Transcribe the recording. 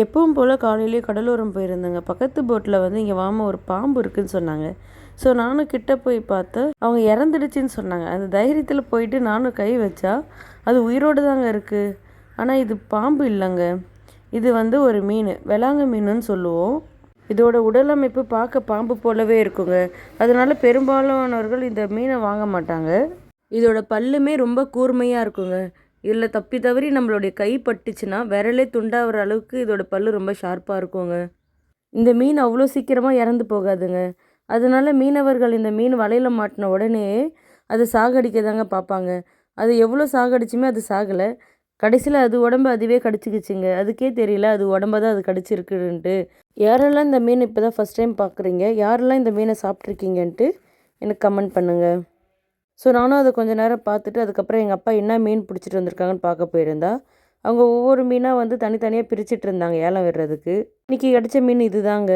எப்பவும் போல் காலையிலேயே கடலோரம் போயிருந்தேங்க. பக்கத்து போட்டில் வந்து இங்கே வாம ஒரு பாம்பு இருக்குதுன்னு சொன்னாங்க. ஸோ நானும் கிட்ட போய் பார்த்து அவங்க இறந்துடுச்சின்னு சொன்னாங்க. அந்த தைரியத்தில் போயிட்டு நானும் கை வச்சா அது உயிரோடு தாங்க இருக்குது. ஆனால் இது பாம்பு இல்லைங்க, இது வந்து ஒரு மீன், வெளாங்க மீனுன்னு சொல்லுவோம். இதோட உடலமைப்பு பார்க்க பாம்பு போலவே இருக்குங்க. அதனால பெரும்பாலானவர்கள் இந்த மீனை வாங்க மாட்டாங்க. இதோட பல்லுமே ரொம்ப கூர்மையாக இருக்குங்க. இதில் தப்பி தவறி நம்மளுடைய கை பட்டுச்சுன்னா விரலே துண்டாகிற அளவுக்கு இதோட பல்லு ரொம்ப ஷார்ப்பாக இருக்குங்க. இந்த மீன் அவ்வளோ சீக்கிரமாக இறந்து போகாதுங்க. அதனால மீனவர்கள் இந்த மீன் வலையில் மாட்டின உடனே அதை சாகடிக்க தாங்க பார்ப்பாங்க. அது எவ்வளோ சாகடிச்சுமே அது சாகலை. கடைசியில் அது உடம்பு அதுவே கடிச்சிக்கிச்சுங்க. அதுக்கே தெரியல அது உடம்ப தான் அது கடிச்சிருக்குன்ட்டு. யாரெல்லாம் இந்த மீன் இப்போ தான் ஃபஸ்ட் டைம் பார்க்குறீங்க, யாரெல்லாம் இந்த மீனை சாப்பிட்ருக்கீங்கன்ட்டு எனக்கு கமெண்ட் பண்ணுங்கள். ஸோ நானும் அதை கொஞ்சம் நேரம் பார்த்துட்டு அதுக்கப்புறம் எங்கள் அப்பா என்ன மீன் பிடிச்சிட்டு வந்திருக்காங்கன்னு பார்க்க போயிருந்தா, அவங்க ஒவ்வொரு மீனாக வந்து தனித்தனியாக பிரிச்சுட்டு இருந்தாங்க ஏலம் விடுறதுக்கு. இன்றைக்கி கிடச்ச மீன் இது தாங்க.